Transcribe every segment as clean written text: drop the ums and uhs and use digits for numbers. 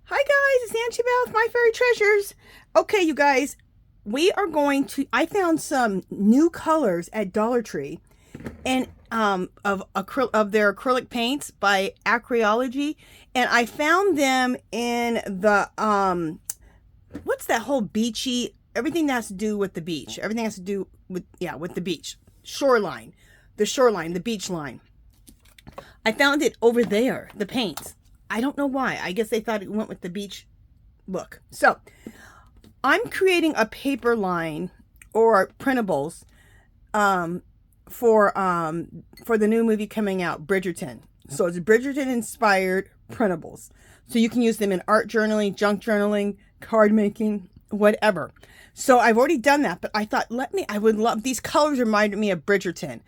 Hi guys, it's Auntie Belle with My Fairy Treasures. Okay, you guys, we are going to, I found some new colors at Dollar Tree and of their acrylic paints by Acrylic, and I found them in the what's that whole beachy, everything that has to do with the beach. Everything has to do with, yeah, with the beach. Shoreline, the beach line. I found it over there, the paints. I don't know why. I guess they thought it went with the beach look. So I'm creating a paper line or printables for the new movie coming out, Bridgerton. So it's Bridgerton inspired printables. So you can use them in art journaling, junk journaling, card making, whatever. So I've already done that, but I thought, I would love, these colors reminded me of Bridgerton.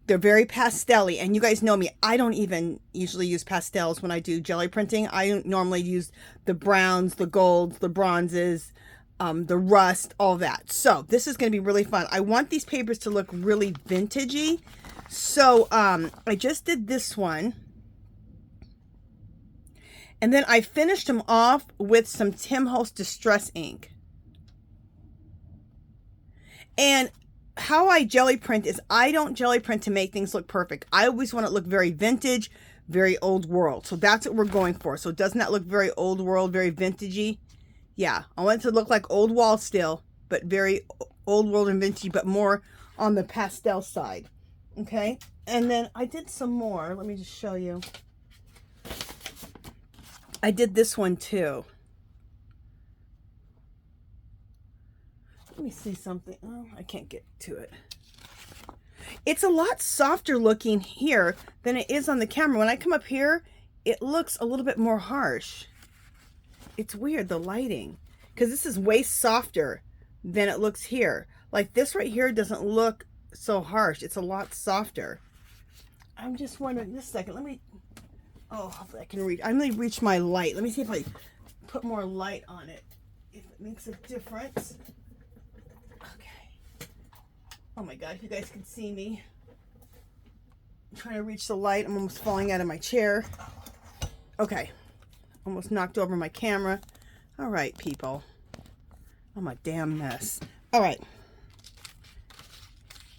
They're very pastel-y, and you guys know me, I don't even usually use pastels when I do jelly printing. I normally use the browns, the golds, the bronzes, the rust, all that. So this is going to be really fun. I want these papers to look really vintagey. So I just did this one. And then I finished them off with some Tim Holtz Distress ink. And how I jelly print is I don't jelly print to make things look perfect. I always want it to look very vintage, very old world. So that's what we're going for. So doesn't that look very old world, very vintagey? Yeah, I want it to look like old wall still, but very old world and vintagey, but more on the pastel side. Okay, and then I did some more. Let me just show you. I did this one too. Let me see something. Oh, I can't get to it. It's a lot softer looking here than it is on the camera. When I come up here, it looks a little bit more harsh. It's weird, the lighting, because this is way softer than it looks here. Like this right here doesn't look so harsh. It's a lot softer. I'm just wondering, just a second, let me, oh, hopefully I can reach, I'm going to reach my light. Let me see if I put more light on it, if it makes a difference. Okay. Oh my God, if you guys can see me. I'm trying to reach the light. I'm almost falling out of my chair. Okay. Almost knocked over my camera. All right, people. I'm a damn mess. All right.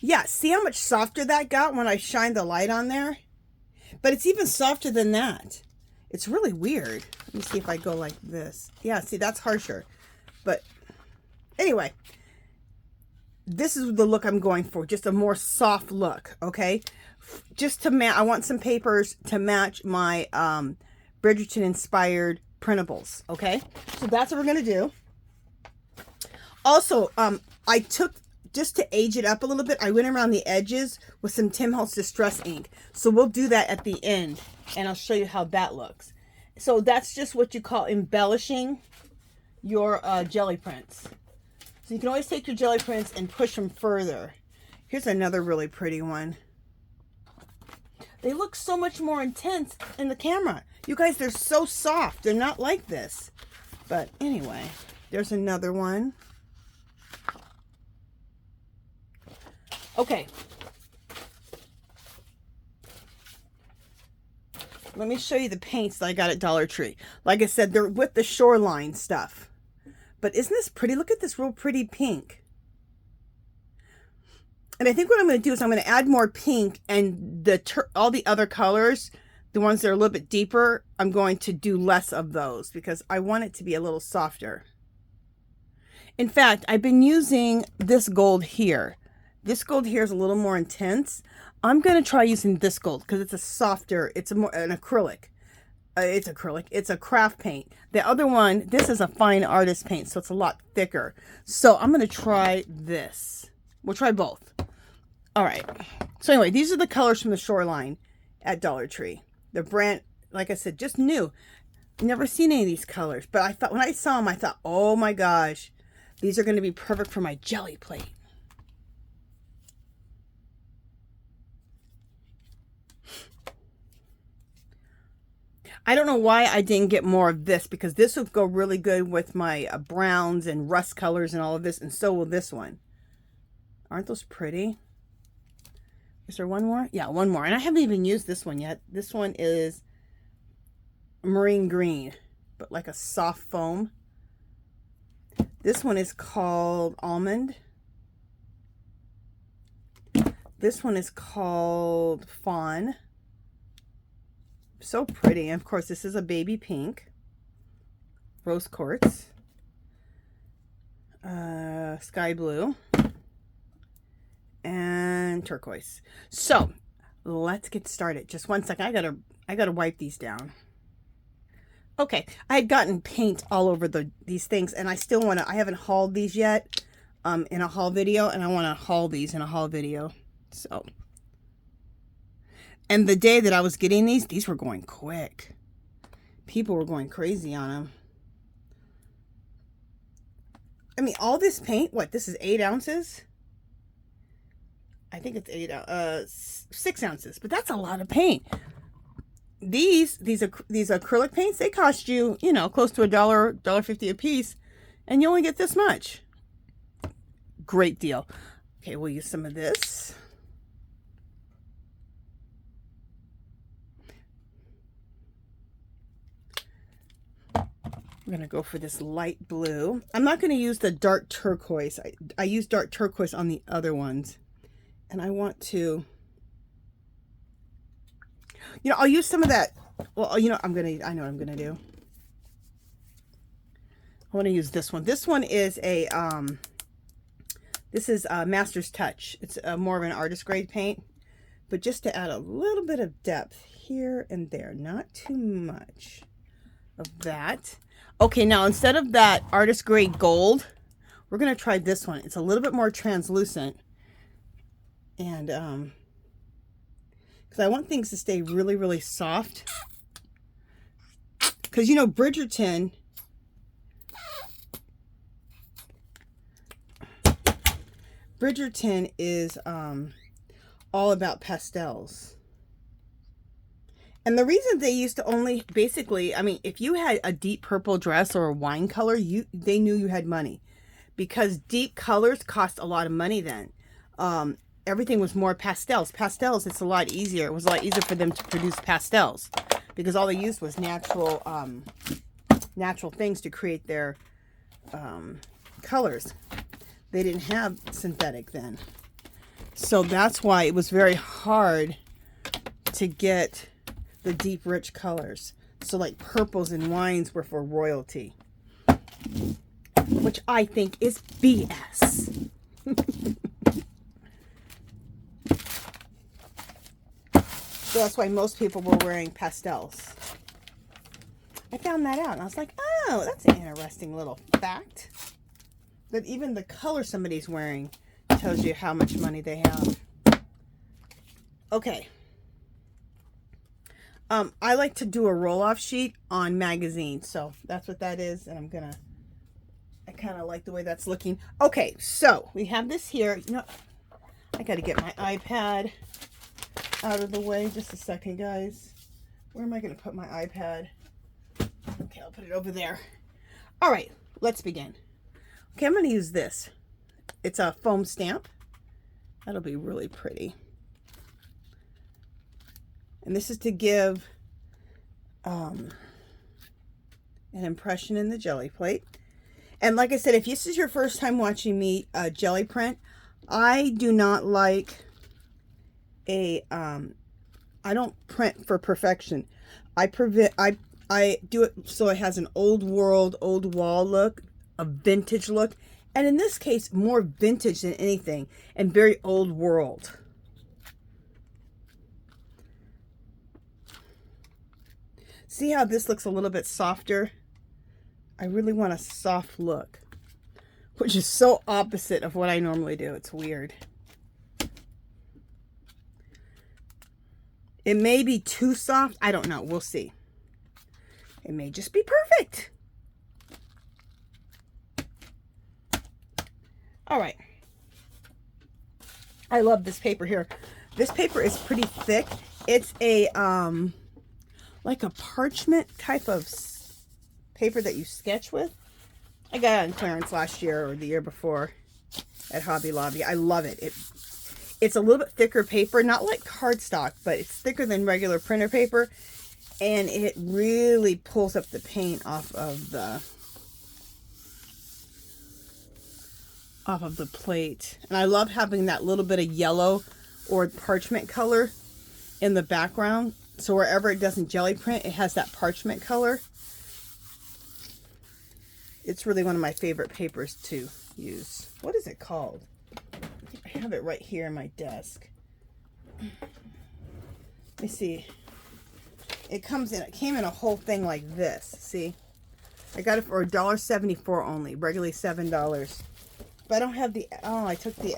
Yeah, see how much softer that got when I shined the light on there? But it's even softer than that. It's really weird. Let me see if I go like this. Yeah, see, that's harsher. But anyway, this is the look I'm going for. Just a more soft look, okay? Just to match, I want some papers to match my Bridgerton inspired printables. Okay, so that's what we're gonna do. Also, I took, just to age it up a little bit, I went around the edges with some Tim Holtz Distress ink. So we'll do that at the end, and I'll show you how that looks. So that's just what you call embellishing your jelly prints. So you can always take your jelly prints and push them further. Here's another really pretty one. They look so much more intense in the camera. You guys, they're so soft. They're not like this. But anyway, there's another one. Okay. Let me show you the paints that I got at Dollar Tree. Like I said, they're with the shoreline stuff. But isn't this pretty? Look at this real pretty pink. And I think what I'm going to do is I'm going to add more pink, and all the other colors, the ones that are a little bit deeper, I'm going to do less of those because I want it to be a little softer. In fact, I've been using this gold here. This gold here is a little more intense. I'm going to try using this gold because it's a softer, it's an acrylic. It's a craft paint. The other one, this is a fine artist paint, so it's a lot thicker. So I'm going to try this. We'll try both. All right. So anyway, these are the colors from the shoreline at Dollar Tree. The brand, like I said, just new. Never seen any of these colors, but I thought when I saw them, I thought, oh my gosh, these are going to be perfect for my jelly plate. I don't know why I didn't get more of this, because this would go really good with my browns and rust colors and all of this, and so will this one. Aren't those pretty? Is there one more? Yeah, one more. And I haven't even used this one yet. This one is marine green, but like a soft foam. This one is called Almond. This one is called Fawn. So pretty. And of course, this is a baby pink. Rose quartz. Sky blue. And turquoise. So let's get started. Just one second. I gotta wipe these down. Okay, I had gotten paint all over these things, and I still want to. I haven't hauled these yet in a haul video, and I want to haul these in a haul video. So, and the day that I was getting these were going quick. People were going crazy on them. I mean, all this paint. What? This is 8 ounces. I think it's 6 ounces, but that's a lot of paint. These acrylic paints, they cost you, you know, close to $1.50 a piece, and you only get this much. Great deal. Okay, we'll use some of this. I'm gonna go for this light blue. I'm not gonna use the dark turquoise. I use dark turquoise on the other ones. And I want to, you know, I'll use some of that. Well, you know, I know what I'm going to do. I want to use this one. This one is a, this is a Master's Touch. It's more of an artist grade paint, but just to add a little bit of depth here and there, not too much of that. Okay, now instead of that artist grade gold, we're going to try this one. It's a little bit more translucent. And because I want things to stay really, really soft. Because, you know, Bridgerton is all about pastels. And the reason they used to only, basically, I mean, if you had a deep purple dress or a wine color, they knew you had money. Because deep colors cost a lot of money then. Everything was more pastels. Pastels, it's a lot easier. It was a lot easier for them to produce pastels because all they used was natural things to create their colors. They didn't have synthetic then. So that's why it was very hard to get the deep, rich colors. So like purples and wines were for royalty, which I think is BS. So that's why most people were wearing pastels. I found that out and I was like, oh, that's an interesting little fact. That even the color somebody's wearing tells you how much money they have. Okay. I like to do a roll-off sheet on magazines. So that's what that is. And I kind of like the way that's looking. Okay, so we have this here. You know, I got to get my iPad out of the way. Just a second, guys. Where am I going to put my iPad? Okay, I'll put it over there. All right, let's begin. Okay, I'm going to use this. It's a foam stamp. That'll be really pretty. And this is to give an impression in the jelly plate. And like I said, if this is your first time watching me jelly print, I do not like I don't print for perfection. I do it so it has an old world, old wall look, a vintage look, and in this case more vintage than anything and very old world. See how this looks a little bit softer? I really want a soft look, which is so opposite of what I normally do. It's weird. It may be too soft. I don't know. We'll see. It may just be perfect. All right. I love this paper here. This paper is pretty thick. It's a like a parchment type of paper that you sketch with. I got it on clearance last year or the year before at Hobby Lobby. I love it. It's a little bit thicker paper, not like cardstock, but it's thicker than regular printer paper. And it really pulls up the paint off of the plate. And I love having that little bit of yellow or parchment color in the background. So wherever it doesn't jelly print, it has that parchment color. It's really one of my favorite papers to use. What is it called? I have it right here in my desk. Let me see. It came in a whole thing like this. See? I got it for $1.74 only, regularly $7. But I don't have the, oh, I took the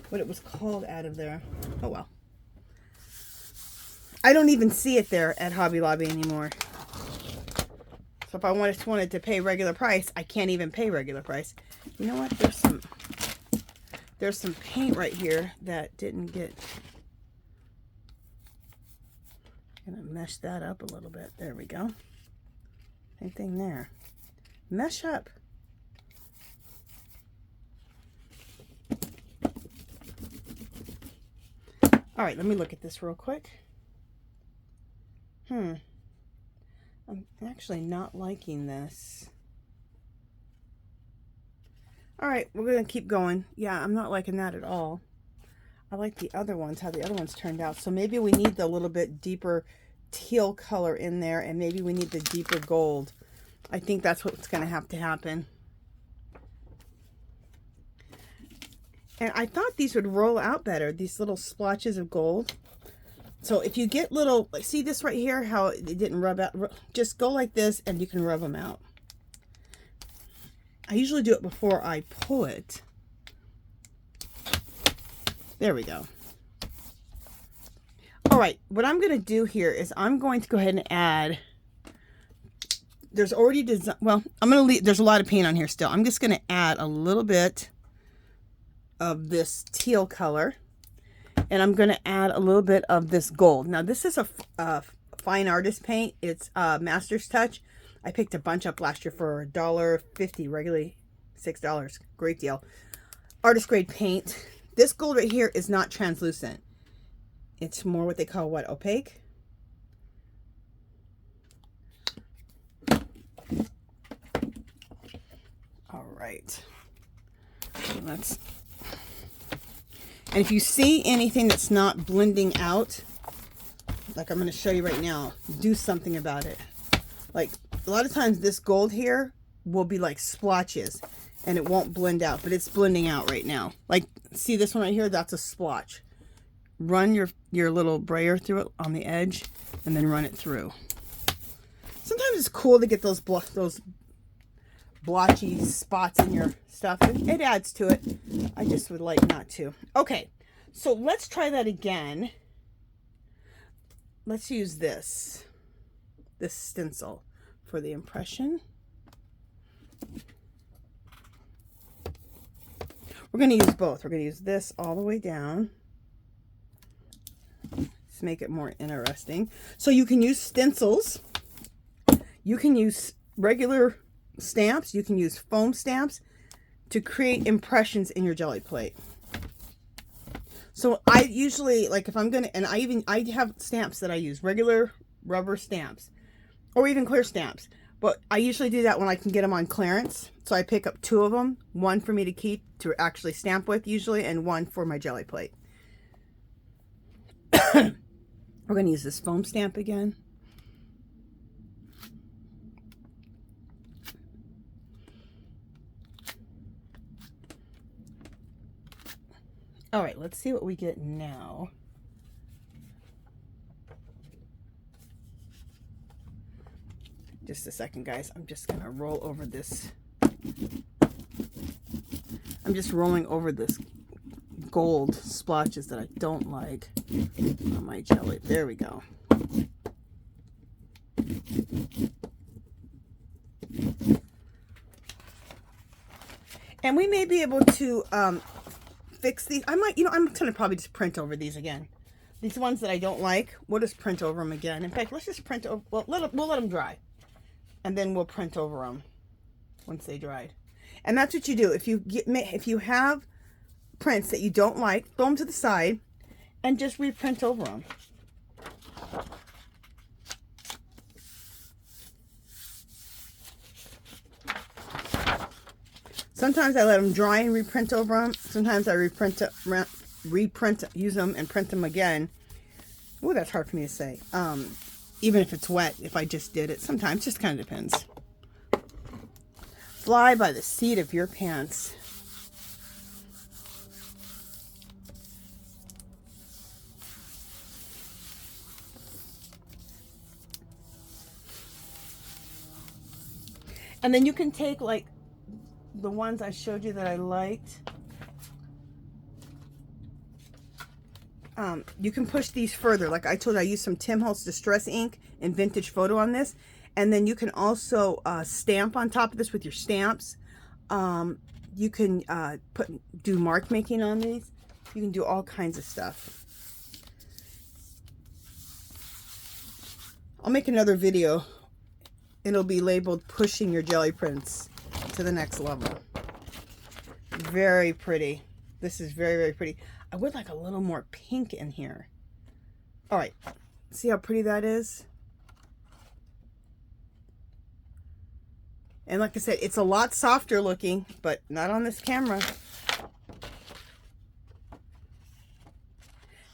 what it was called out of there. Oh well. I don't even see it there at Hobby Lobby anymore. So if I wanted to pay regular price, I can't even pay regular price. You know what? There's some paint right here that didn't get. I'm gonna mesh that up a little bit. There we go. Same thing there. Mesh up. All right, let me look at this real quick. I'm actually not liking this. All right, we're going to keep going. Yeah, I'm not liking that at all. I like the other ones, how the other ones turned out. So maybe we need the little bit deeper teal color in there, and maybe we need the deeper gold. I think that's what's going to happen. And I thought these would roll out better, these little splotches of gold. So if you get little, like, see this right here, how it didn't rub out, just go like this and you can rub them out. I usually do it before I pull it. There we go. All right, what I'm going to do here is I'm going to go ahead and add, there's already design, well, I'm going to leave, there's a lot of paint on here still. I'm just going to add a little bit of this teal color. And I'm going to add a little bit of this gold. Now, this is a fine artist paint. It's Master's Touch. I picked a bunch up last year for $1.50, regularly $6. Great deal. Artist grade paint. This gold right here is not translucent. It's more what they call, what, opaque? All right. So let's... And if you see anything that's not blending out, like I'm going to show you right now, do something about it. Like a lot of times this gold here will be like splotches and it won't blend out, but it's blending out right now. Like, see this one right here? That's a splotch. Run your little brayer through it on the edge and then run it through. Sometimes it's cool to get those blotchy spots in your stuff. It adds to it. I just would like not to. Okay, so let's try that again. Let's use this stencil for the impression. We're going to use both. We're going to use this all the way down to make it more interesting. So you can use stencils. You can use regular stamps. You can use foam stamps to create impressions in your jelly plate. So I usually, like, if I'm going to, and I have stamps that I use, regular rubber stamps or even clear stamps. But I usually do that when I can get them on clearance. So I pick up 2 of them, one for me to keep to actually stamp with usually, and one for my jelly plate. We're going to use this foam stamp again. All right, let's see what we get now. Just a second, guys. I'm just going to roll over this. I'm just rolling over this gold splotches that I don't like on my jelly. There we go. And we may be able to fix these. I might, I'm going to probably just print over these again. These ones that I don't like, we'll just print over them again. In fact, let's just print over, well, we'll let them dry. And then we'll print over them once they dried. And that's what you do. If you have prints that you don't like, throw them to the side and just reprint over them. Sometimes I let them dry and reprint over them. Sometimes I reprint, use them and print them again. Oh, that's hard for me to say. Even if it's wet, if I just did it. Sometimes, just kind of depends. Fly by the seat of your pants. And then you can take like the ones I showed you that I liked. You can push these further. Like I told you, I used some Tim Holtz Distress ink and Vintage Photo on this. And then you can also stamp on top of this with your stamps. You can do mark making on these. You can do all kinds of stuff. I'll make another video. It'll be labeled Pushing Your Jelly Prints to the Next Level. Very pretty. This is very, very pretty. I would like a little more pink in here. All right. See how pretty that is? And like I said, it's a lot softer looking, but not on this camera.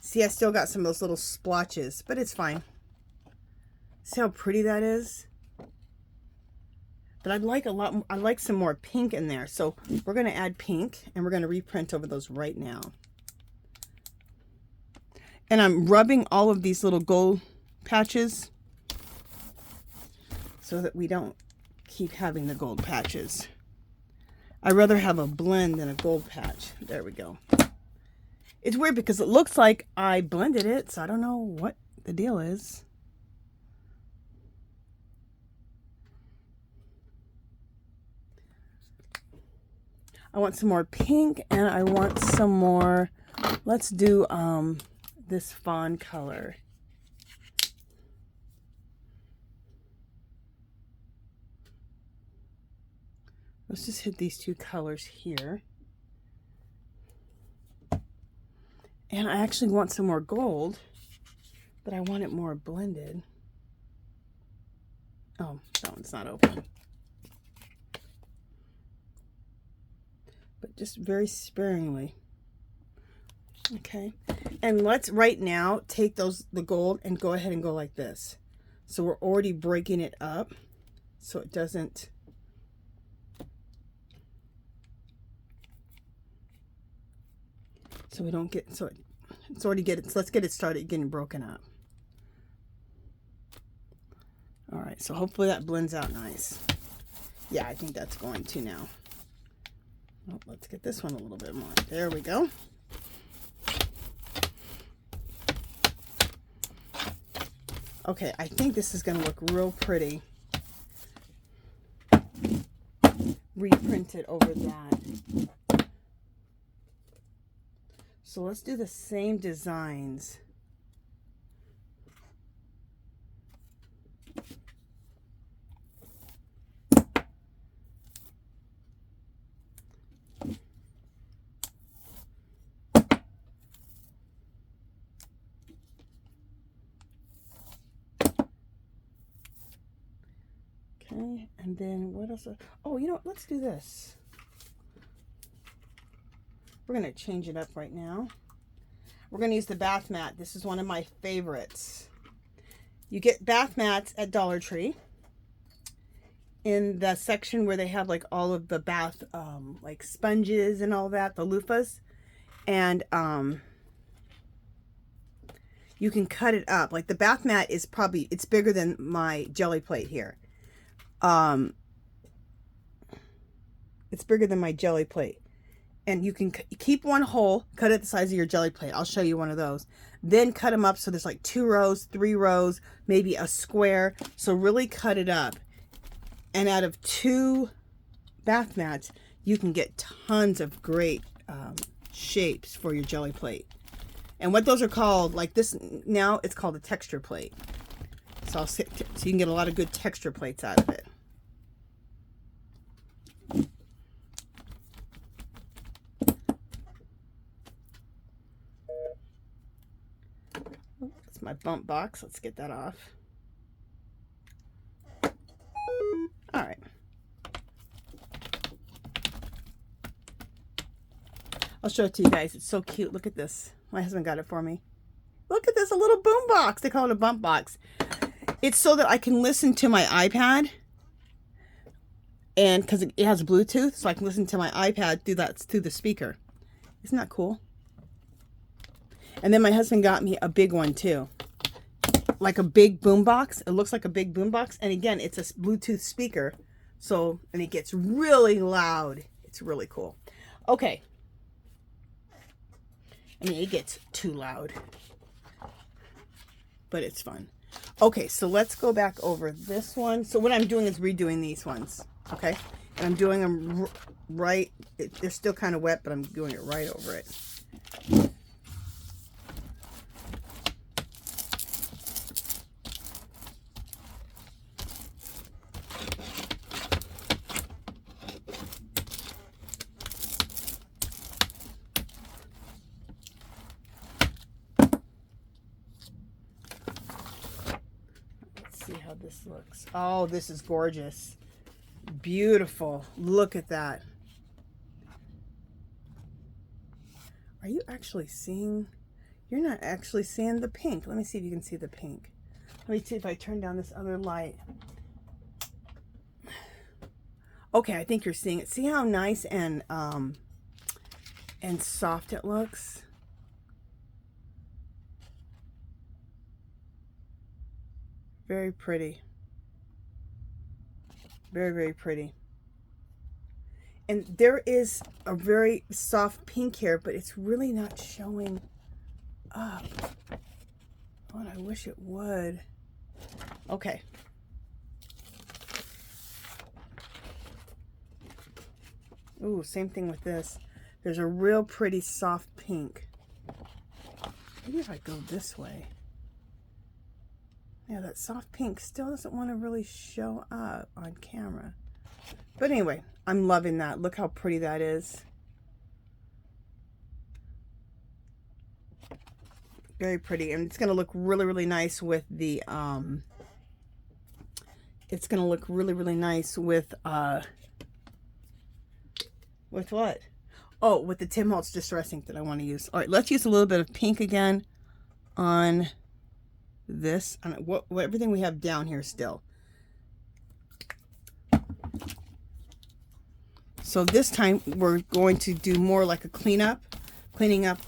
See, I still got some of those little splotches, but it's fine. See how pretty that is? But I'd like I like some more pink in there. So we're going to add pink and we're going to reprint over those right now. And I'm rubbing all of these little gold patches so that we don't keep having the gold patches. I'd rather have a blend than a gold patch. There we go. It's weird because it looks like I blended it, so I don't know what the deal is. I want some more pink and I want some more, let's do this fawn color. Let's just hit these two colors here. And I actually want some more gold, but I want it more blended. Oh, that one's not open. But just very sparingly. Okay. And let's right now take the gold and go ahead and go like this. So we're already breaking it up so it doesn't. So we don't get, so it's already let's get it started getting broken up. All right, so hopefully that blends out nice. Yeah, I think that's going to now. Oh, let's get this one a little bit more. There we go. Okay, I think this is going to look real pretty. Reprint it over that. So let's do the same designs. Okay, and then what else? Oh, you know what? Let's do this. We're going to change it up right now. We're going to use the bath mat. This is one of my favorites. You get bath mats at Dollar Tree in the section where they have like all of the bath like sponges and all that, the loofahs. And you can cut it up. Like the bath mat is probably, it's bigger than my jelly plate here. It's bigger than my jelly plate. And you can keep one whole, cut it the size of your jelly plate. I'll show you one of those. Then cut them up so there's like 2 rows, 3 rows, maybe a square. So really cut it up. And out of 2 bath mats, you can get tons of great shapes for your jelly plate. And what those are called, like this now, it's called a texture plate. So you can get a lot of good texture plates out of it. That's my bump box. Let's get that off. All right. I'll show it to you guys. It's so cute. Look at this. My husband got it for me. Look at this, a little boom box. They call it a bump box. It's so that I can listen to my iPad, and because it has Bluetooth, so I can listen to my iPad through the speaker. Isn't that cool? And then my husband got me a big one too, like a big boom box. It looks like a big boom box, and again, it's a Bluetooth speaker, so, and it gets really loud. It's really cool. Okay. I mean, it gets too loud, but it's fun. Okay, so let's go back over this one. So what I'm doing is redoing these ones, okay? And I'm doing them right. They're still kind of wet, but I'm doing it right over it. See how this looks. Oh, this is gorgeous. Beautiful. Look at that. Are you actually seeing? You're not actually seeing the pink. Let me see if you can see the pink. Let me see if I turn down this other light. Okay, I think you're seeing it. See how nice and soft it looks? Very pretty. Very, very pretty. And there is a very soft pink here, but it's really not showing up. Oh, I wish it would. Okay. Ooh, same thing with this. There's a real pretty soft pink. Maybe if I go this way. Yeah, that soft pink still doesn't want to really show up on camera. But anyway, I'm loving that. Look how pretty that is. Very pretty. And it's going to look really, really nice with the, it's going to look really, really nice with what? Oh, with the Tim Holtz Distress ink that I want to use. All right, let's use a little bit of pink again on this, on what everything we have down here still. So this time we're going to do more like a cleaning up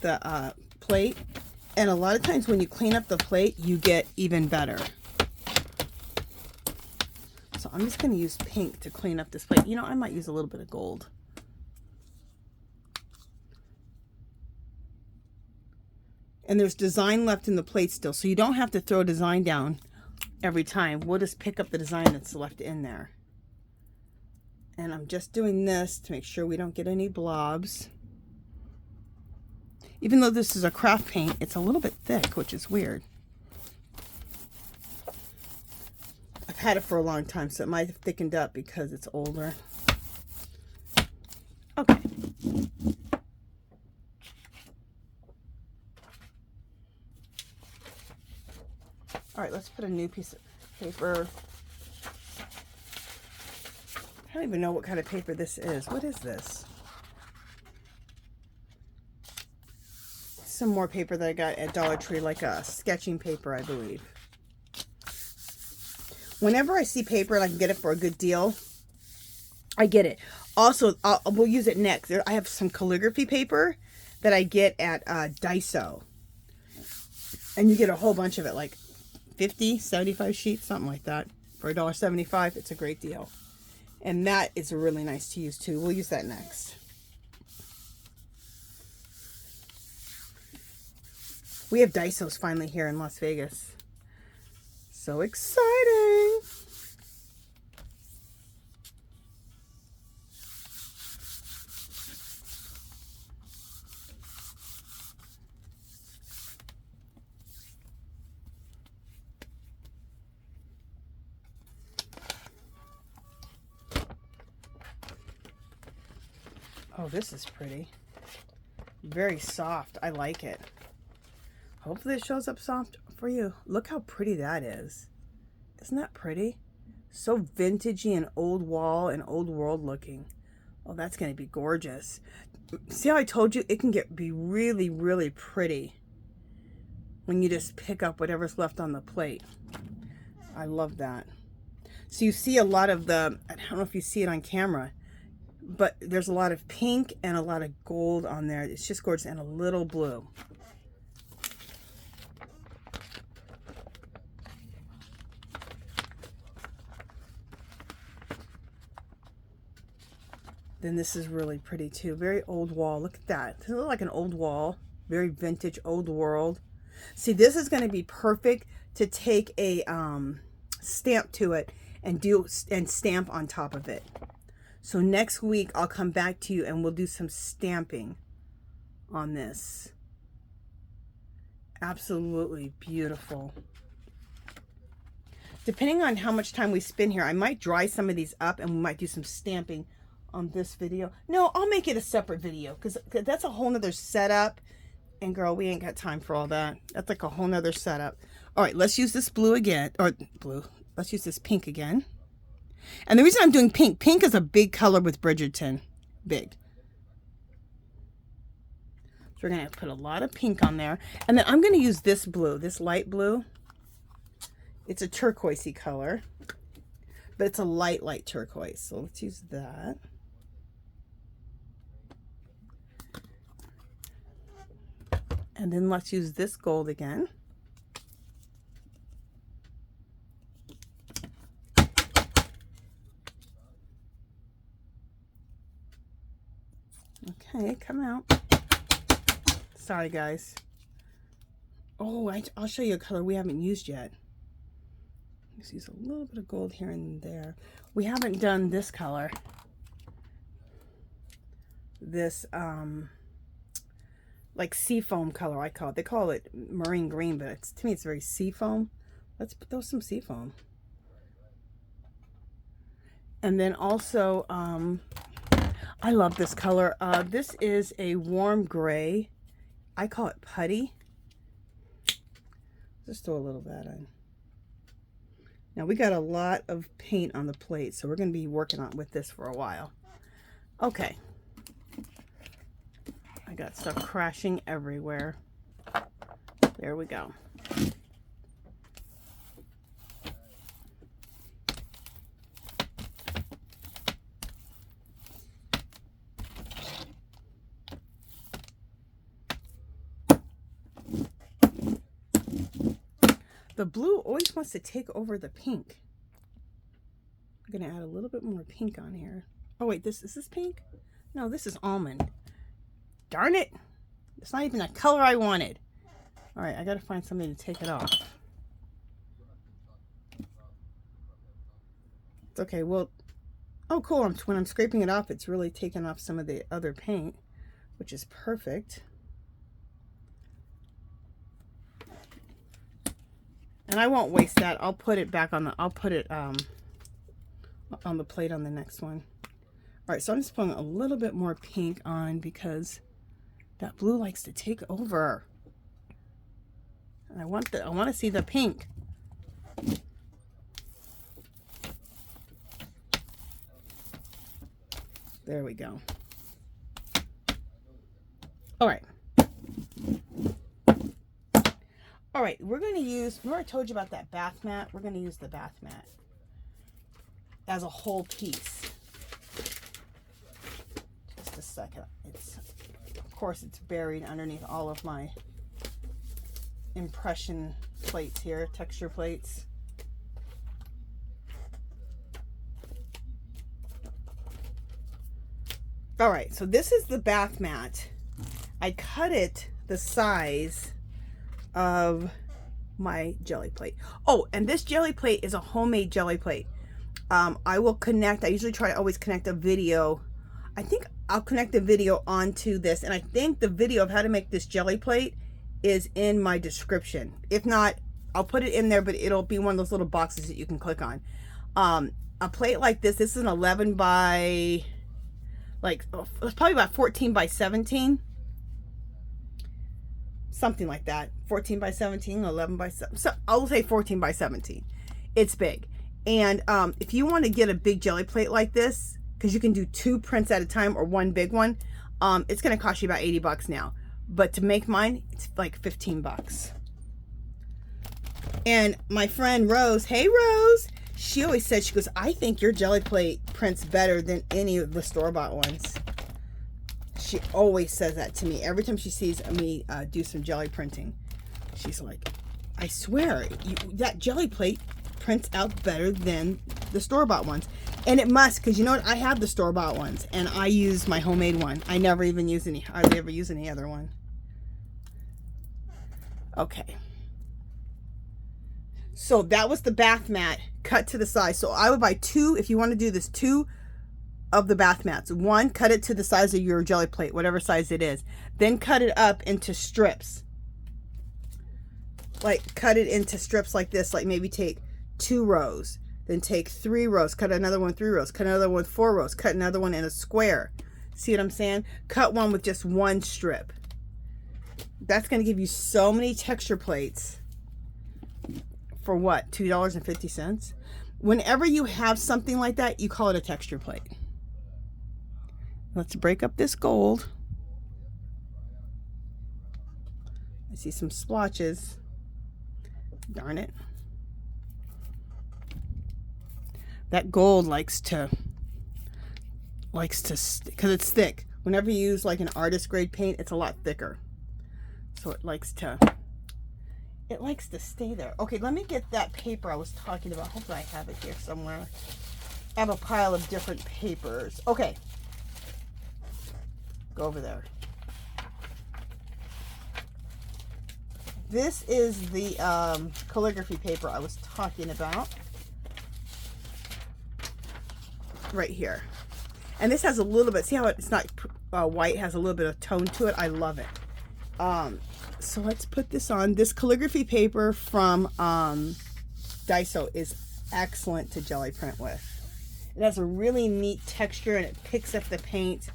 the plate. And a lot of times when you clean up the plate, you get even better. So I'm just going to use pink to clean up this plate. You know, I might use a little bit of gold. And there's design left in the plate still, so you don't have to throw design down every time. We'll just pick up the design that's left in there. And I'm just doing this to make sure we don't get any blobs. Even though this is a craft paint, it's a little bit thick, which is weird. I've had it for a long time, so it might have thickened up because it's older. Okay. All right, let's put a new piece of paper. I don't even know what kind of paper this is. What is this? Some more paper that I got at Dollar Tree, like a sketching paper, I believe. Whenever I see paper and I can get it for a good deal, I get it. Also, we'll use it next. I have some calligraphy paper that I get at Daiso. And you get a whole bunch of it, like 50, 75 sheets, something like that. For $1.75, it's a great deal. And that is really nice to use too. We'll use that next. We have Daisos finally here in Las Vegas. So exciting! Oh, this is pretty. Very soft. I like it. Hopefully it shows up soft for you. Look how pretty that is. Isn't that pretty? So vintagey and old wall and old world looking. Oh, that's going to be gorgeous. See how I told you it can be really, really pretty when you just pick up whatever's left on the plate. I love that. So you see a lot of the, I don't know if you see it on camera, but there's a lot of pink and a lot of gold on there. It's just gorgeous, and a little blue. Then this is really pretty too. Very old wall. Look at that. It looks like an old wall. Very vintage, old world. See, this is going to be perfect to take a stamp to it and stamp on top of it. So next week I'll come back to you and we'll do some stamping on this. Absolutely beautiful. Depending on how much time we spend here, I might dry some of these up and we might do some stamping on this video. No, I'll make it a separate video because that's a whole nother setup. And girl, we ain't got time for all that. That's like a whole nother setup. All right, let's use this blue again, or blue. Let's use this pink again. And the reason I'm doing pink, pink is a big color with Bridgerton. Big. So we're going to put a lot of pink on there. And then I'm going to use this blue, this light blue. It's a turquoisey color, but it's a light turquoise. So let's use that. And then let's use this gold again. Okay, come out. Sorry, guys. Oh, I'll show you a color we haven't used yet. Let's use a little bit of gold here and there. We haven't done this color. This, like seafoam color, I call it. They call it marine green, but to me it's very seafoam. Let's throw some seafoam. And then also, I love this color. This is a warm gray. I call it putty. Just throw a little of that in. Now we got a lot of paint on the plate, so we're going to be working on with this for a while. Okay. I got stuff crashing everywhere. There we go. The blue always wants to take over the pink. I'm going to add a little bit more pink on here. Oh wait, is this pink? No, this is almond. Darn it. It's not even a color I wanted. All right, I got to find something to take it off. It's okay. Well, oh cool. When I'm scraping it off, it's really taking off some of the other paint, which is perfect. And I won't waste that. I'll put it back on the, I'll put it on the plate on the next one. All right, so I'm just putting a little bit more pink on because that blue likes to take over. And I want to see the pink. There we go. All right. All right, we're going to use, remember I told you about that bath mat? We're going to use the bath mat as a whole piece. Just a second. Of course, it's buried underneath all of my impression plates here, texture plates. All right, so this is the bath mat. I cut it the size of my jelly plate. Oh, and this jelly plate is a homemade jelly plate. I will connect, I usually try to always connect a video. I think I'll connect a video onto this, and I think the video of how to make this jelly plate is in my description. If not, I'll put it in there, but it'll be one of those little boxes that you can click on. A plate like this is an 11 by, like, it's probably about 14 by 17. Something like that. 14 by 17, 11 by 7. So I'll say 14 by 17. It's big. And if you want to get a big jelly plate like this, because you can do 2 prints at a time or 1 big one. It's going to cost you about 80 bucks now. But to make mine, it's like 15 bucks. And my friend Rose, hey Rose, she always said, she goes, I think your Gelli plate prints better than any of the store-bought ones. She always says that to me. Every time she sees me do some Gelli printing, she's like, I swear, that Gelli plate prints out better than the store-bought ones. And it must, because you know what? I have the store-bought ones, and I use my homemade one. I never even use any, hardly ever use any other one. Okay. So that was the bath mat cut to the size. So I would buy 2, if you want to do this, 2 of the bath mats. 1, cut it to the size of your Gelli plate, whatever size it is. Then cut it up into strips. Like, cut it into strips like this. Like, maybe take 2 rows. Then take 3 rows, cut another one 3 rows, cut another one 4 rows, cut another one in a square. See what I'm saying? Cut one with just 1 strip. That's going to give you so many texture plates for what? $2.50? Whenever you have something like that, you call it a texture plate. Let's break up this gold. I see some splotches. Darn it. That gold likes to, because it's thick. Whenever you use like an artist grade paint, it's a lot thicker. So it likes to stay there. Okay, let me get that paper I was talking about. Hopefully I have it here somewhere. I have a pile of different papers. Okay. Go over there. This is the calligraphy paper I was talking about. Right here. And this has a little bit, see how it's not white, has a little bit of tone to it. I love it. So let's put this on. This calligraphy paper from Daiso is excellent to Gelli print with. It has a really neat texture and it picks up the paint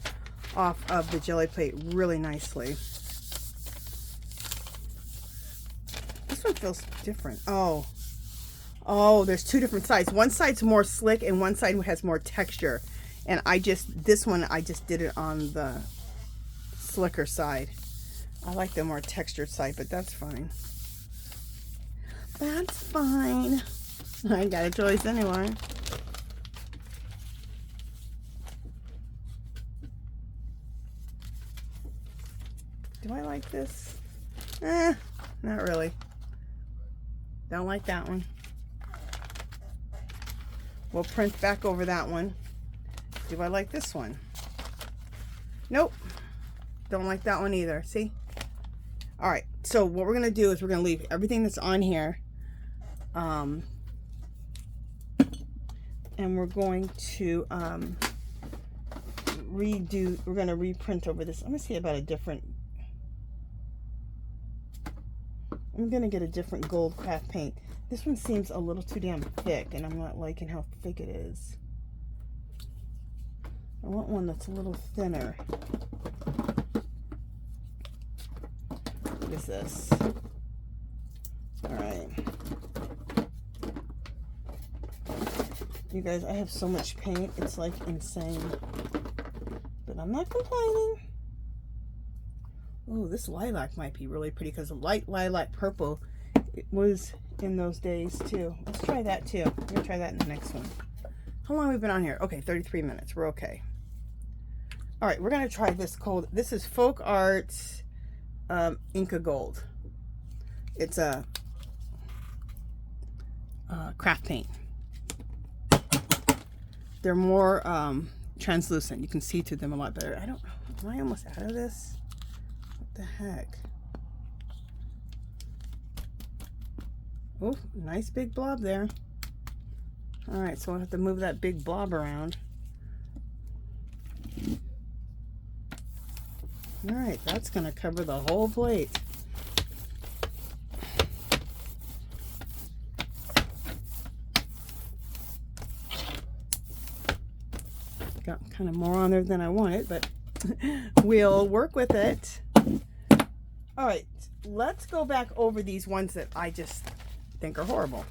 off of the Gelli plate really nicely. This one feels different. Oh, there's 2 different sides. One side's more slick and one side has more texture. And this one, I just did it on the slicker side. I like the more textured side, but that's fine. That's fine. I ain't got a choice anyway. Do I like this? Not really. Don't like that one. We'll print back over that one. Do I like this one? Nope. Don't like that one either. See? All right. So what we're going to do is we're going to leave everything that's on here. And we're going to we're going to reprint over this. I'm going to see about a different, I'm going to get a different gold craft paint. This one seems a little too damn thick, and I'm not liking how thick it is. I want one that's a little thinner. What is this? All right. You guys, I have so much paint. It's like insane. But I'm not complaining. Oh, this lilac might be really pretty because the light lilac purple, it was in those days too. Let's try that too. I'm gonna try that in the next one. How long have we been on here? Okay, 33 minutes. We're okay. All right, we're gonna try this cold. This is Folk Arts Inca Gold. It's a craft paint. They're more translucent. You can see through them a lot better. I don't know. Am I almost out of this? What the heck? Oh, nice big blob there. All right, so I'll have to move that big blob around. All right, that's gonna cover the whole plate. Got kind of more on there than I wanted, but we'll work with it. All right, let's go back over these ones that I just think are horrible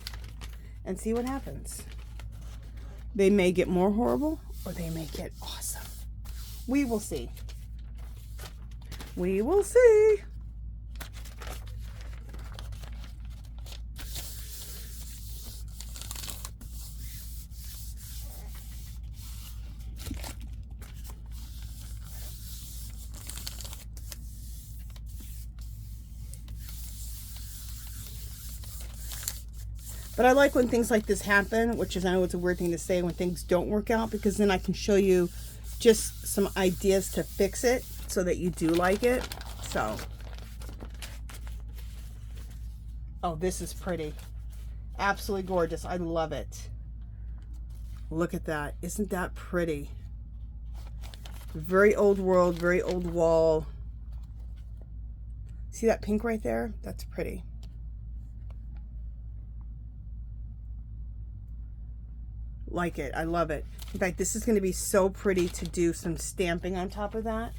and see what happens. They may get more horrible or they make it awesome. We will see. We will see. But I like when things like this happen, which is, I know it's a weird thing to say, when things don't work out, because then I can show you just some ideas to fix it so that you do like it. So, oh, this is pretty. Absolutely gorgeous. I love it. Look at that. Isn't that pretty? Very old world, very old wall. See that pink right there? That's pretty. Like it. I love it. In fact, this is going to be so pretty to do some stamping on top of that.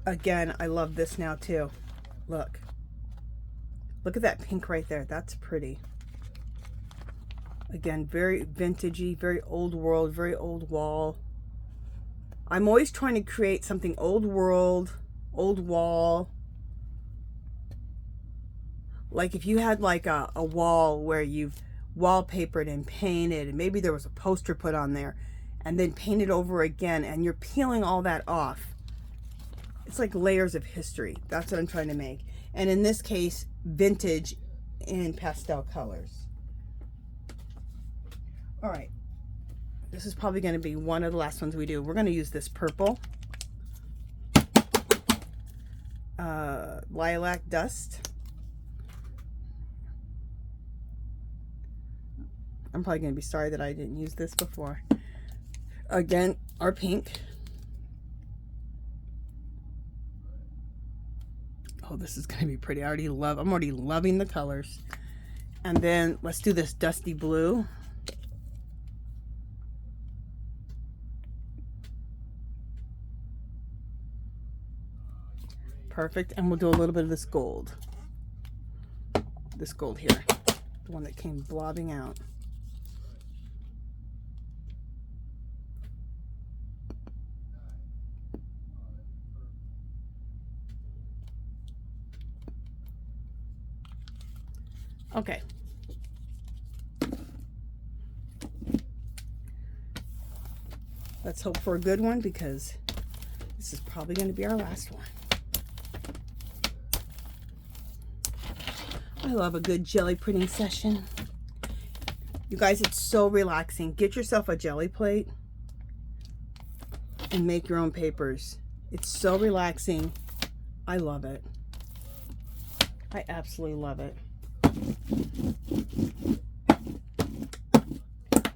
Again, I love this now too. Look. Look at that pink right there. That's pretty. Again, very vintagey, very old world, very old wall. I'm always trying to create something old world, old wall. Like if you had like a wall where you've wallpapered and painted, and maybe there was a poster put on there, and then painted over again, and you're peeling all that off. It's like layers of history. That's what I'm trying to make. And in this case, vintage in pastel colors. All right. This is probably going to be one of the last ones we do. We're going to use this purple lilac dust. I'm probably going to be sorry that I didn't use this before. Again, our pink. Oh, this is going to be pretty. I'm already loving the colors. And then let's do this dusty blue. Perfect. And we'll do a little bit of this gold. This gold here. The one that came blobbing out. Okay. Let's hope for a good one, because this is probably going to be our last one. I love a good jelly printing session. You guys, it's so relaxing. Get yourself a jelly plate and make your own papers. It's so relaxing. I love it. I absolutely love it.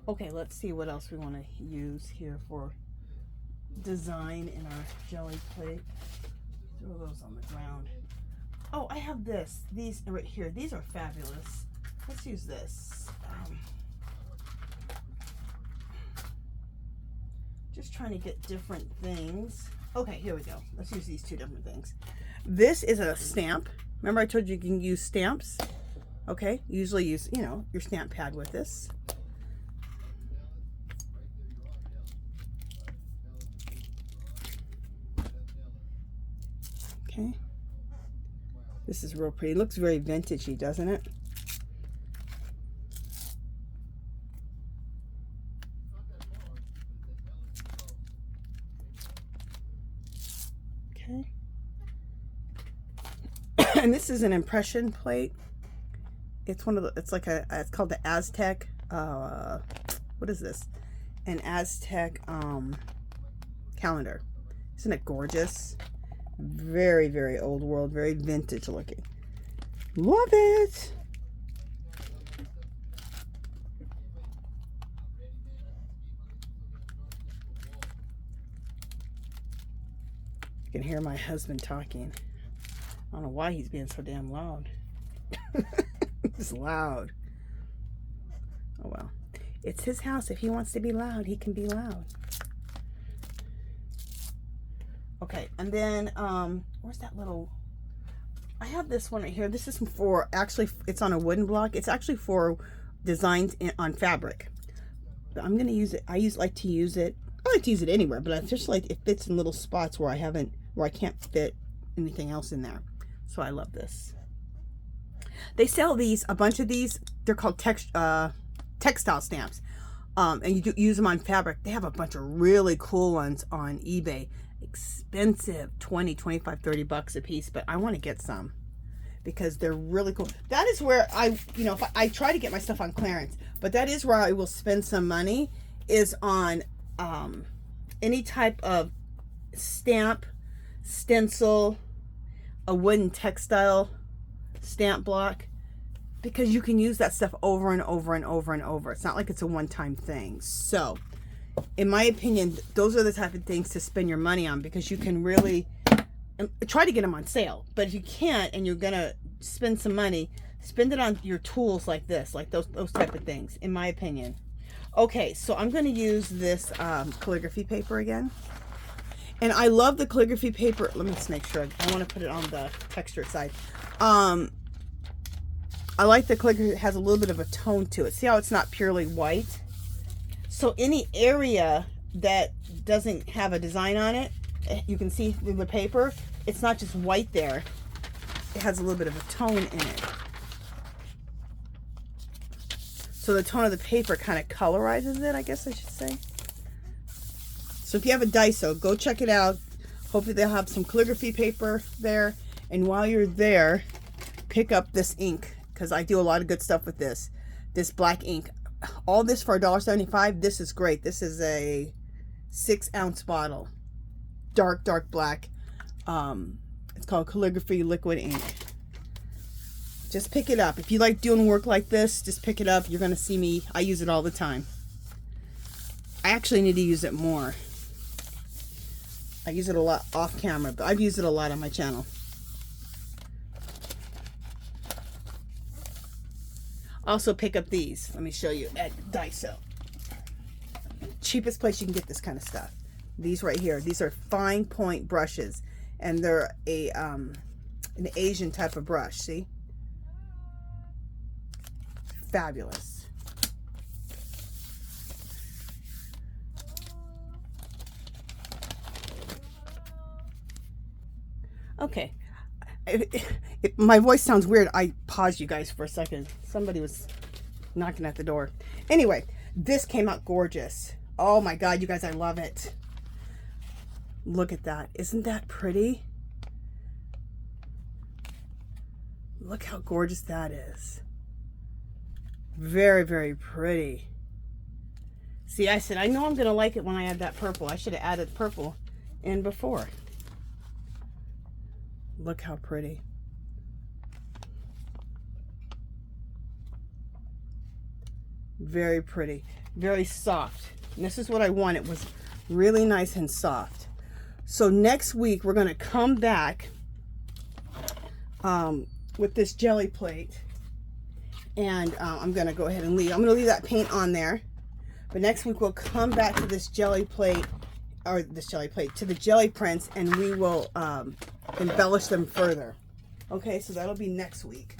Okay, let's see what else we want to use here for design in our jelly plate. Throw those on the ground. Oh, I have this. These right here. These are fabulous. Let's use this. Just trying to get different things. Okay, here we go. Let's use these two different things. This is a stamp. Remember I told you you can use stamps? Okay, usually use, you know, your stamp pad with this. Okay. This is real pretty. It looks very vintagey, doesn't it? Okay. And this is an impression plate. It's one of the, it's like a, it's called the Aztec, what is this? An Aztec calendar. Isn't it gorgeous? Very, very old world, very vintage looking. Love it. You can hear my husband talking. I don't know why he's being so damn loud. It's loud. Oh well. It's his house. If he wants to be loud, he can be loud. Okay, and then where's that little, I have this one right here. This is for, actually it's on a wooden block. It's actually for designs on fabric. But I'm gonna use it. I like to use it. I like to use it anywhere, but I just like it fits in little spots where I can't fit anything else in there. So I love this. They sell these, a bunch of these. They're called textile stamps, and you use them on fabric. They have a bunch of really cool ones on eBay. Expensive, 20, 25, 30 bucks a piece, but I want to get some because they're really cool. That is where if I try to get my stuff on clearance, but that is where I will spend some money, is on any type of stamp, stencil, a wooden textile stamp block, because you can use that stuff over and over and over and over. It's not like it's a one-time thing. So in my opinion, those are the type of things to spend your money on, because you can really try to get them on sale. But if you can't and you're gonna spend some money, spend it on your tools like this, like those type of things, in my opinion. Okay, so I'm going to use this calligraphy paper again. And I love the calligraphy paper. Let me just make sure. I want to put it on the texture side. I like the calligraphy. It has a little bit of a tone to it. See how it's not purely white? So any area that doesn't have a design on it, you can see through the paper, it's not just white there. It has a little bit of a tone in it. So the tone of the paper kind of colorizes it, I guess I should say. So if you have a Daiso, go check it out. Hopefully they'll have some calligraphy paper there. And while you're there, pick up this ink, because I do a lot of good stuff with this black ink. All this for $1.75. This is great. This is a 6-ounce bottle, dark black. It's called Calligraphy Liquid Ink. Just pick it up. If you like doing work like this, just pick it up. You're going to see me. I use it all the time. I actually need to use it more. I use it a lot off camera, but I've used it a lot on my channel. Also pick up these. Let me show you at Daiso. Cheapest place you can get this kind of stuff. These right here. These are fine point brushes, and they're an Asian type of brush. See? Fabulous. Okay. If my voice sounds weird, I paused you guys for a second. Somebody was knocking at the door. Anyway, this came out gorgeous. Oh my God, you guys, I love it. Look at that. Isn't that pretty? Look how gorgeous that is. Very, very pretty. See, I said, I know I'm going to like it when I add that purple. I should have added purple in before. Look how pretty. Very pretty. Very soft. And this is what I want. It was really nice and soft. So next week, we're going to come back with this jelly plate. And I'm going to go ahead and leave. I'm going to leave that paint on there. But next week, we'll come back to this jelly plate, or this jelly plate, to the jelly prints, and we will embellish them further. Okay, so that'll be next week.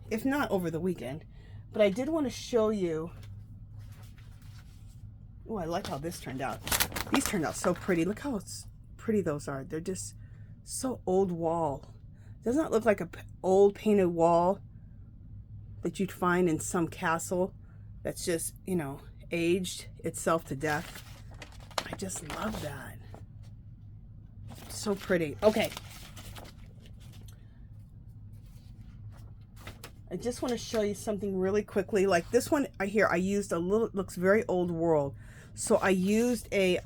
If not over the weekend. But I did want to show you. Oh, I like how this turned out. These turned out so pretty. Look how pretty those are. They're just so old wall. Doesn't that look like an old painted wall that you'd find in some castle that's just, you know, aged itself to death? I just love that. So pretty. Okay. I just want to show you something really quickly. Like this one right here, I used a little, it looks very old world. So I used I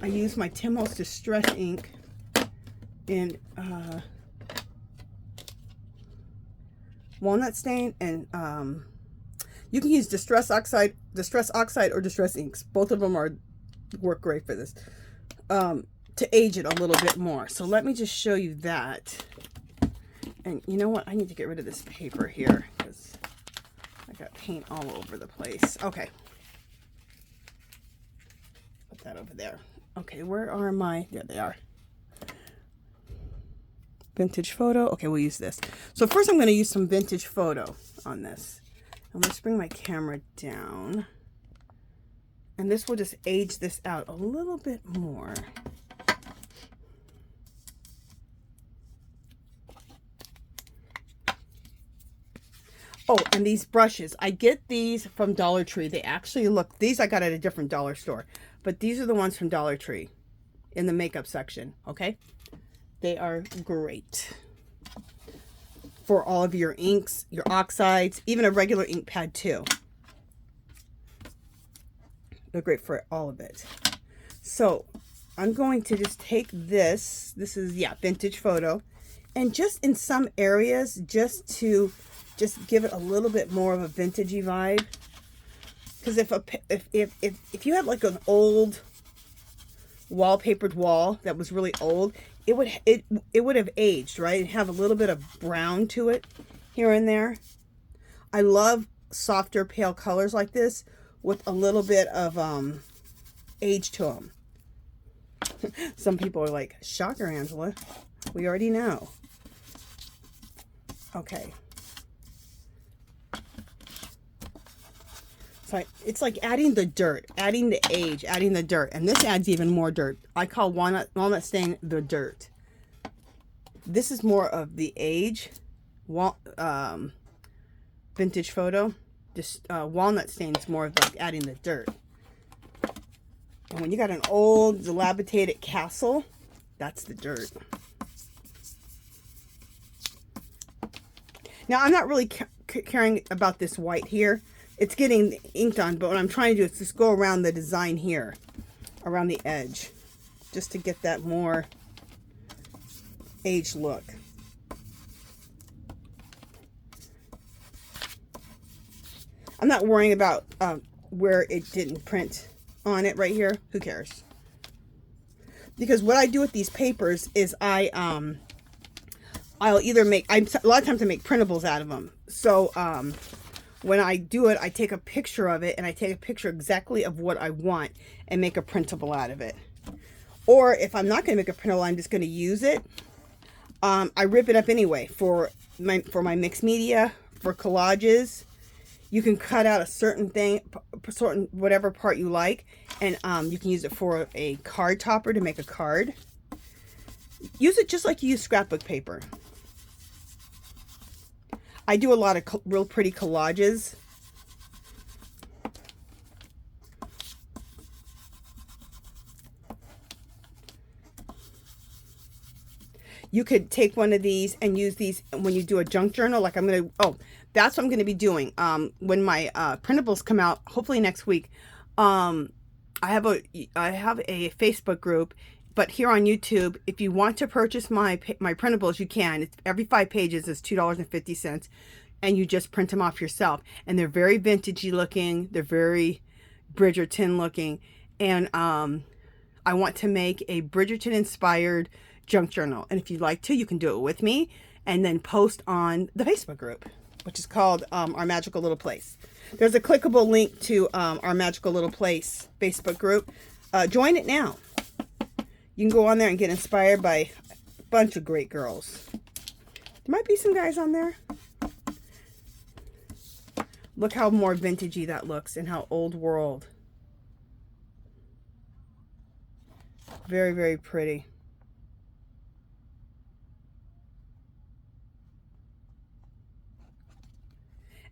used my Timos Distress ink in walnut stain, and you can use distress oxide or distress inks. Both of them work great for this, to age it a little bit more. So let me just show you that. And you know what, I need to get rid of this paper here because I got paint all over the place. Okay, put that over there. Okay, where are my, there they are. Vintage photo. Okay, we'll use this. So first I'm going to use some vintage photo on this. I'm going to bring my camera down. And this will just age this out a little bit more. Oh, and these brushes, I get these from Dollar Tree. They actually look, these I got at a different dollar store, but these are the ones from Dollar Tree in the makeup section, okay? They are great for all of your inks, your oxides, even a regular ink pad too. They're great for all of it. So I'm going to just take this is, yeah, vintage photo, and just in some areas, just to give it a little bit more of a vintagey vibe. Because if you had like an old wallpapered wall that was really old, it would have aged, right? It'd have a little bit of brown to it here and there. I love softer pale colors like this with a little bit of age to them. Some people are like, shocker, Angela. We already know. Okay. So it's like adding the dirt, adding the age, adding the dirt. And this adds even more dirt. I call walnut stain the dirt. This is more of the age, vintage photo. This walnut stain is more of like adding the dirt. And when you got an old, dilapidated castle, that's the dirt. Now, I'm not really caring about this white here. It's getting inked on, but what I'm trying to do is just go around the design here, around the edge, just to get that more aged look. I'm not worrying about where it didn't print on it right here. Who cares? Because what I do with these papers is I'll either make, a lot of times I make printables out of them. So when I do it, I take a picture of it, and I take a picture exactly of what I want and make a printable out of it. Or if I'm not going to make a printable, I'm just going to use it. I rip it up anyway for my mixed media, for collages. You can cut out a certain thing, whatever part you like, and you can use it for a card topper to make a card. Use it just like you use scrapbook paper. I do a lot of real pretty collages. You could take one of these and use these when you do a junk journal. Like I'm going to, oh, that's what I'm going to be doing. When my printables come out, hopefully next week, I have a Facebook group. But here on YouTube, if you want to purchase my printables, you can. It's every 5 pages is $2.50, and you just print them off yourself. And they're very vintagey looking. They're very Bridgerton looking. And I want to make a Bridgerton inspired junk journal. And if you'd like to, you can do it with me and then post on the Facebook group, which is called Our Magical Little Place. There's a clickable link to Our Magical Little Place Facebook group. Join it now. You can go on there and get inspired by a bunch of great girls. There might be some guys on there. Look how more vintagey that looks and how old world. Very, very pretty.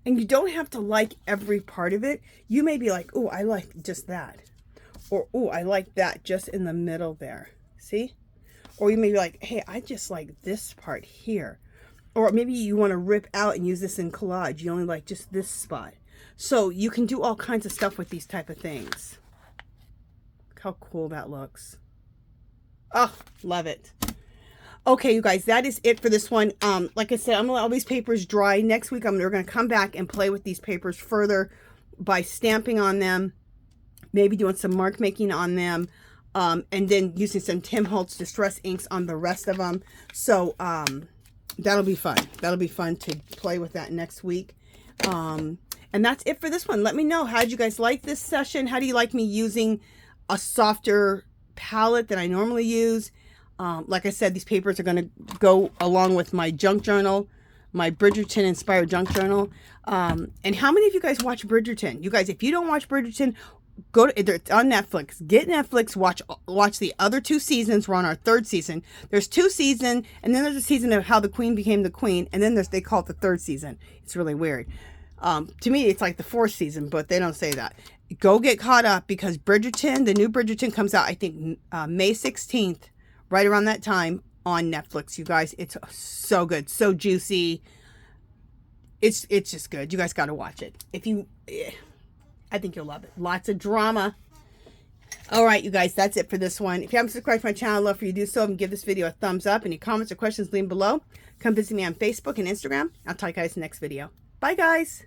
And you don't have to like every part of it. You may be like, oh, I like just that. Or, oh, I like that just in the middle there. See? Or you may be like, hey, I just like this part here. Or maybe you want to rip out and use this in collage. You only like just this spot. So you can do all kinds of stuff with these type of things. Look how cool that looks. Oh, love it. Okay, you guys, that is it for this one. Like I said, I'm going to let all these papers dry. Next week, we're going to come back and play with these papers further by stamping on them. Maybe doing some mark making on them, and then using some Tim Holtz Distress inks on the rest of them. So that'll be fun. That'll be fun to play with that next week. And that's it for this one. Let me know, how did you guys like this session? How do you like me using a softer palette than I normally use. Like I said, these papers are going to go along with my junk journal, my Bridgerton inspired junk journal. And how many of you guys watch Bridgerton? You guys, if you don't watch Bridgerton, go to, it's on Netflix. Get Netflix, watch the other 2 seasons. We're on our 3rd season. There's 2 seasons, and then there's a season of how the queen became the queen, and then they call it the 3rd season. It's really weird. To me, it's like the 4th season, but they don't say that. Go get caught up, because Bridgerton, the new Bridgerton comes out, I think, May 16th, right around that time on Netflix. You guys, it's so good, so juicy. It's just good. You guys got to watch it. I think you'll love it. Lots of drama. All right, you guys, that's it for this one. If you haven't subscribed to my channel, I'd love for you to do so, and give this video a thumbs up. Any comments or questions, leave them below. Come visit me on Facebook and Instagram. I'll talk to you guys in the next video. Bye, guys.